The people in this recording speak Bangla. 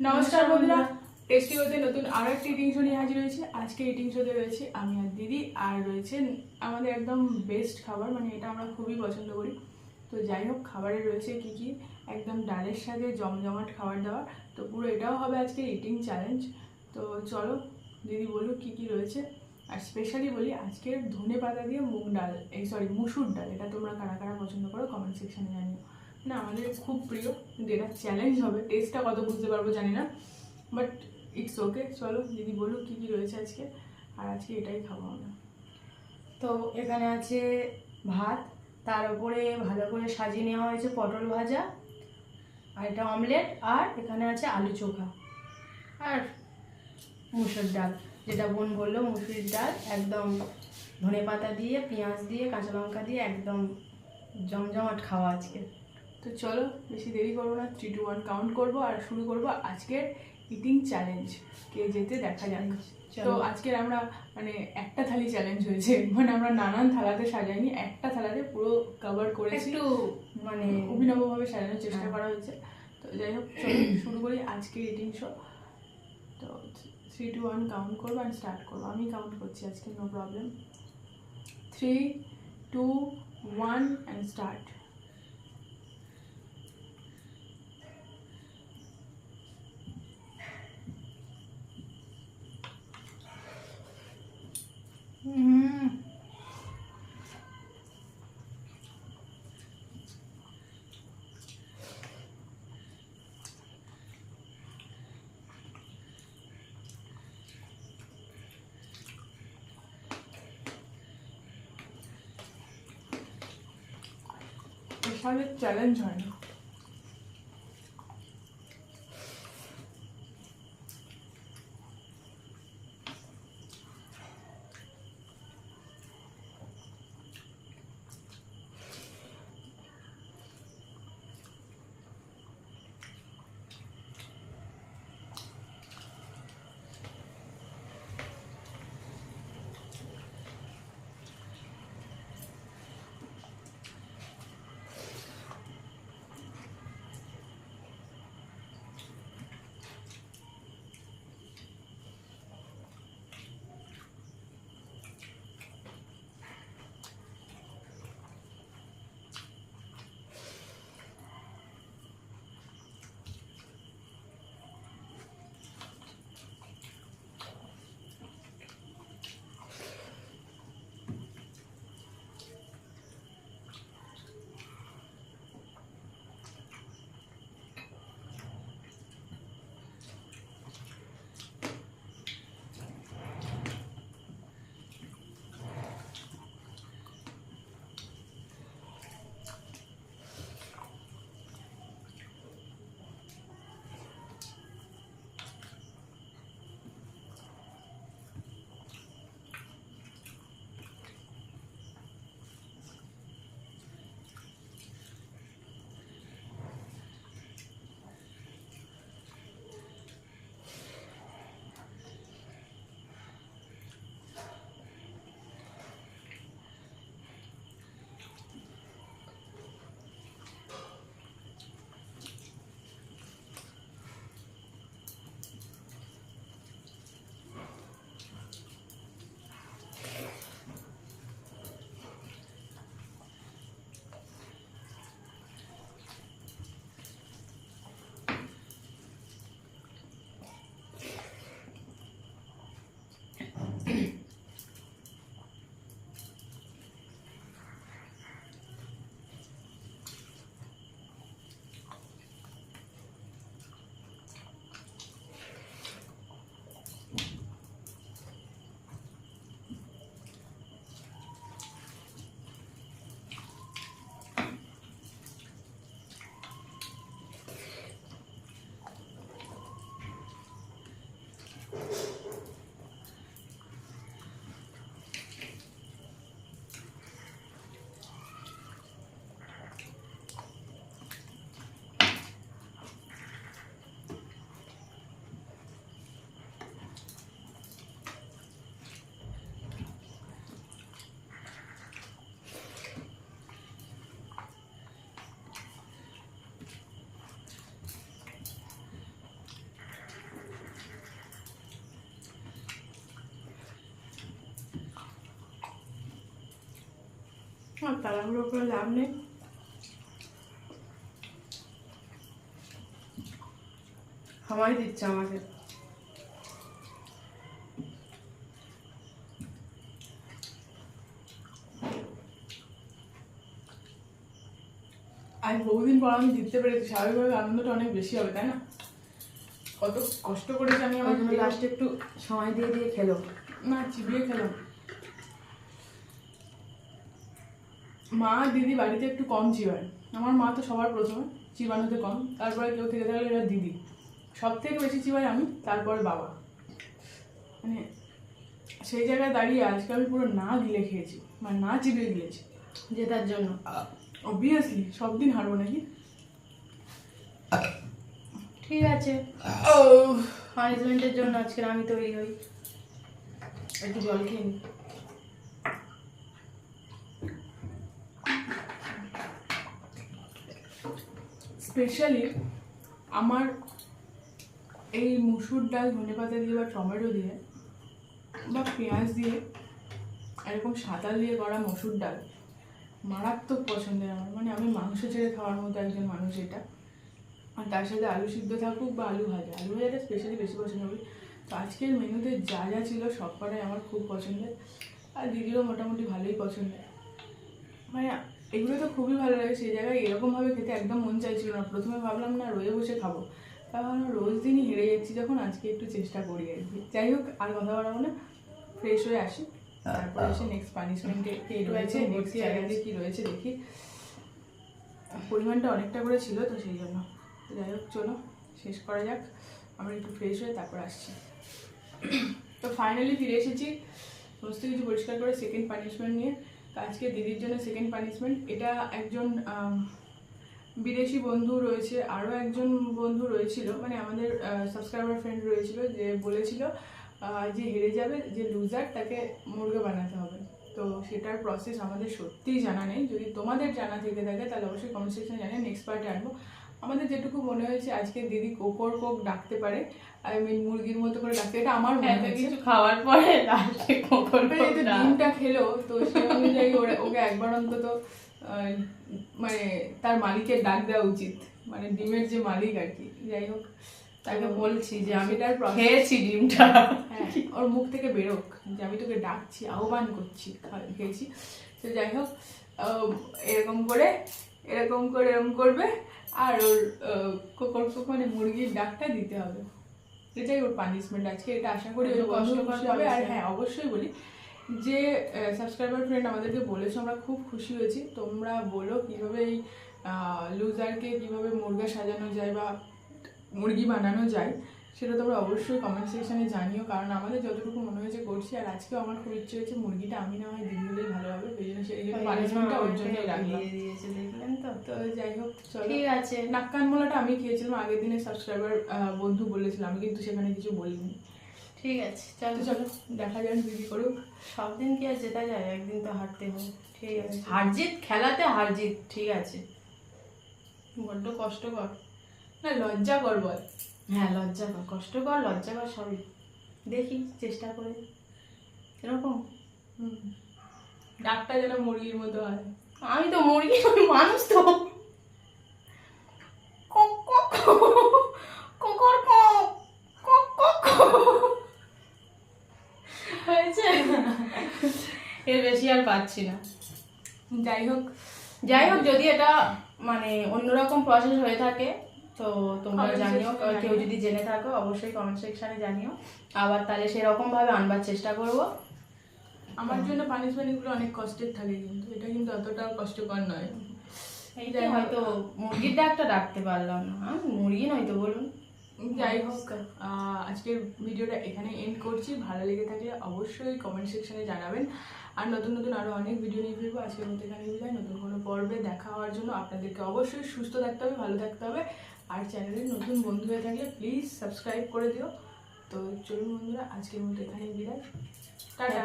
নমস্কার বন্ধুরা, টেস্টি হতে নতুন আরো একটি ইটিং শো নিয়ে হাজির হয়েছে। আজকে ইটিং শোতে রয়েছে আমি আর দিদি, আর রয়েছেন আমাদের একদম বেস্ট খাবার, মানে এটা আমরা খুবই পছন্দ করি। তো যাই হোক, খাবারে রয়েছে কি কি, একদম ডালের সাথে জমজমাট খাবার দাবার। তো পুরো এটাও হবে আজকে ইটিং চ্যালেঞ্জ। তো চলো দিদি বলুক কি কি রয়েছে। আর স্পেশালি বলি, আজকে ধনে পাতা দিয়ে মুগ ডাল, মুসুর ডাল, এটা তোমরা কারা কারা পছন্দ করো কমেন্ট সেকশনে জানিও। না, আমাদের খুব প্রিয়, কিন্তু এটা চ্যালেঞ্জ হবে। টেস্টটা কত বুঝতে পারবো জানি না, বাট ইটস ওকে। চলো দিদি বলুক কী কী রয়েছে আজকে, আর আজকে এটাই খাবো আমরা। তো এখানে আছে ভাত, তার উপরে ভালো করে সাজিয়ে নেওয়া হয়েছে পটল ভাজা, আর এটা অমলেট, আর এখানে আছে আলু চোখা, আর মুসুর ডাল, যেটা বোন বললো মুসুর ডাল, একদম ধনে পাতা দিয়ে, পেঁয়াজ দিয়ে, কাঁচা লঙ্কা দিয়ে, একদম জমজমাট খাওয়া আজকে। তো চলো বেশি দেরি করবো না, 3, 2, 1 কাউন্ট করবো আর শুরু করবো আজকের ইটিং চ্যালেঞ্জ। কে যেতে দেখা যাক। তো আজকের আমরা মানে একটা থালি চ্যালেঞ্জ হয়েছে, মানে আমরা নানান থালাতে সাজাইনি, একটা থালাতে পুরো কভার করেছি, একটু মানে অভিনবভাবে সাজানোর চেষ্টা করা হয়েছে। তো যাই হোক, চলো শুরু করি আজকের ইটিং শো। তো 3, 2, 1 কাউন্ট করবো অ্যান্ড স্টার্ট করবো। আমি কাউন্ট করছি আজকে, নো প্রবলেম। 3, 2, 1 and start. এর চ্যালেঞ্জ হয় না। আর তাড়াহুড়ো করে লাভ নেই। সময় দিচ্ছে আমাকে। আজ বহুদিন পর আমি জিততে পেরেছি, স্বাভাবিকভাবে আনন্দটা অনেক বেশি হবে, তাই না? কত কষ্ট করেছি আমি আমার জন্য। লাস্টে একটু সময় দিয়ে দিয়ে খেলো। না, চিবিয়ে খেলাম। মা দিদি বাড়িতে একটু কম চিবায়। আমার মা তো সবার প্রথমে, চিবানোতে কম, তারপরে কেউ থেকে থাকলে এবার দিদি। সব থেকে বেশি চিবাই আমি, তারপরে বাবা। মানে সেই জায়গায় দাঁড়িয়ে আজকে আমি পুরো না গিলে খেয়েছি, মানে না চিবিয়ে গিয়েছি জেতার জন্য। অবভিয়াসলি সব দিন হারবো নাকি। ঠিক আছে, পানিশমেন্টের জন্য আজকে আমি তৈরি হই। একটু জল খেয়ে নি। স্পেশালি আমার এই মুসুর ডাল ধনেপাতা দিয়ে বা টমেটো দিয়ে বা পেঁয়াজ দিয়ে এরকম সাঁতাল দিয়ে করা মসুর ডাল মারাত্মক পছন্দের আমার। মানে আমি মাংস ছেড়ে খাওয়ার মতো একজন মানুষ এটা। আর তার সাথে আলু সিদ্ধ থাকুক বা আলু ভাজা, আলু ভাজাটা স্পেশালি বেশি পছন্দ করি। তো আজকের মেনুতে যা যা ছিল সব কটাই আমার খুব পছন্দের, আর দিদিরও মোটামুটি ভালোই পছন্দের। মানে এগুলো তো খুবই ভালো লাগে। সেই জায়গায় এরকমভাবে খেতে একদম মন চাইছিল না। প্রথমে ভাবলাম না রয়ে বসে খাবো, তারপর আমরা রোজ দিনই হেরে যাচ্ছি যখন, আজকে একটু চেষ্টা করি আর কি। যাই হোক, আর কথা বাড়াবো না, ফ্রেশ হয়ে আসি, তারপর এসে নেক্সট পানিশমেন্টে কি রয়েছে, নেক্সট চ্যালেঞ্জে কি রয়েছে দেখি। পরিমাণটা অনেকটা করে ছিল তো সেই জন্য। তো যাই হোক, চলো শেষ করা যাক, আমরা একটু ফ্রেশ হয়ে তারপর আসছি। তো ফাইনালি ফিরে এসেছি সমস্ত কিছু পরিষ্কার করে সেকেন্ড পানিশমেন্ট নিয়ে। তো আজকে দিদির জন্য সেকেন্ড পানিশমেন্ট। এটা একজন বিদেশি বন্ধু রয়েছে, আরও একজন বন্ধু রয়েছিল, মানে আমাদের সাবস্ক্রাইবার ফ্রেন্ড রয়েছিল, যে বলেছিল যে হেরে যাবে যে লুজার তাকে মুরগি বানাতে হবে। তো সেটার প্রসেস আমাদের সত্যিই জানা নেই। যদি তোমাদের জানা থেকে থাকে তাহলে অবশ্যই কমেন্ট সেকশনে জানিয়ে নেক্সট পার্টে আনবো। আমাদের যেটুকু মনে হয়েছে আজকে দিদি কোকর কোক ডাকতে পারে, আই মিন মুরগির মতো করে ডাকতে, এটা আমার মনে হয়েছে। কিছু খাওয়ার পরে লাস্টে কোকর কোক যেহেতু ডিমটা খেলো, তো সেই অনুযায়ী ওকে একবার অন্তত মানে তার মালিকের ডাক দেওয়া উচিত, মানে ডিমের যে মালিক আর কি। যাই হোক, তাকে বলছি যে আমি তার খেয়েছি ডিমটা, হ্যাঁ ওর মুখ থেকে বেরোক যে আমি তোকে ডাকছি, আহ্বান করছি, খেয়েছি। তো যাই হোক, এরকম করে এরকম করবে, আর ওর কোকর কোক মানে মুরগির ডাকটা দিতে হবে। এটাই ওর পানিশমেন্ট আজকে। এটা আশা করি ওর কষ্ট করতে হবে। আর হ্যাঁ, অবশ্যই বলি যে সাবস্ক্রাইবার ফ্রেন্ড আমাদেরকে বলেছো, আমরা খুব খুশি হয়েছি। তোমরা বলো কীভাবে এই লুজারকে কীভাবে মুরগা সাজানো যায় বা মুরগি বানানো যায়, সেটা তোমরা অবশ্যই কমেন্ট সেকশনে জানিও, কারণ আমাদের যতটুকু মনে হয়েছে করছি। আর আজকেও আমার খুব ইচ্ছে হয়েছে মুরগিটা আমি না হয় দিদি হলেই ভালো হবে, সেই জন্য সেই জন্য পানিশমেন্টটা ওর জন্যই রাখলাম। দেখলেন তো। তো যাই হোক, চলো, ঠিক আছে। নাক কানমোলাটা আমি খেয়েছিলাম আগের দিনে, সাবস্ক্রাইবার বন্ধু বলেছিল, আমি কিন্তু সেখানে কিছু বলিনি। ঠিক আছে, চলো চলো দেখা যাক দিদি করুক। সব দিন কি আর জেতা যায়, একদিন তো হারতে হয়। ঠিক আছে, হার জিত খেলাতে হার জিত, ঠিক আছে। বড্ড কষ্টকর। না, লজ্জা কর বল। হ্যাঁ, লজ্জাকর, কষ্টকর, লজ্জাকর সবই। দেখি চেষ্টা করে এরকম। ডাকটা যেন মুরগির মতো হয়। আমি তো মুরগি, মানুষ তো। হয়েছে, এর বেশি আর পাচ্ছি না। যাই হোক, যদি এটা মানে অন্যরকম প্রসেস হয়ে থাকে তো তোমরা Comment জানিও। section এ কেউ যদি জেনে থাকো অবশ্যই কমেন্ট সেকশনে জানিও। আবার তাহলে সেরকম ভাবে আনবার চেষ্টা করব। আমার জন্য পানিশমেন্টগুলো অনেক কষ্টের থাকে, কিন্তু এটা কিন্তু অতটাও কষ্টকর নয়। এইটাই হয়তো মুরগির ডাকটা ডাকতে পারলাম না, আমি মুরগি নয় তো, বলুন। যাই হোক, আজকের ভিডিওটা এখানে এন্ড করছি। ভালো লেগে থাকলে অবশ্যই কমেন্ট সেকশনে জানাবেন। আর নতুন নতুন আরও অনেক ভিডিও নিয়ে ফিরবো। আজকের মতো এখানে বিদায়। নতুন কোনো পর্বে দেখা হওয়ার জন্য আপনাদেরকে অবশ্যই সুস্থ থাকতে হবে, ভালো থাকতে হবে। আর চ্যানেলের নতুন বন্ধু হয়ে থাকলে প্লিজ সাবস্ক্রাইব করে দিও। তো চলুন বন্ধুরা, আজকের মতো এখানে বিদায়। টাটা।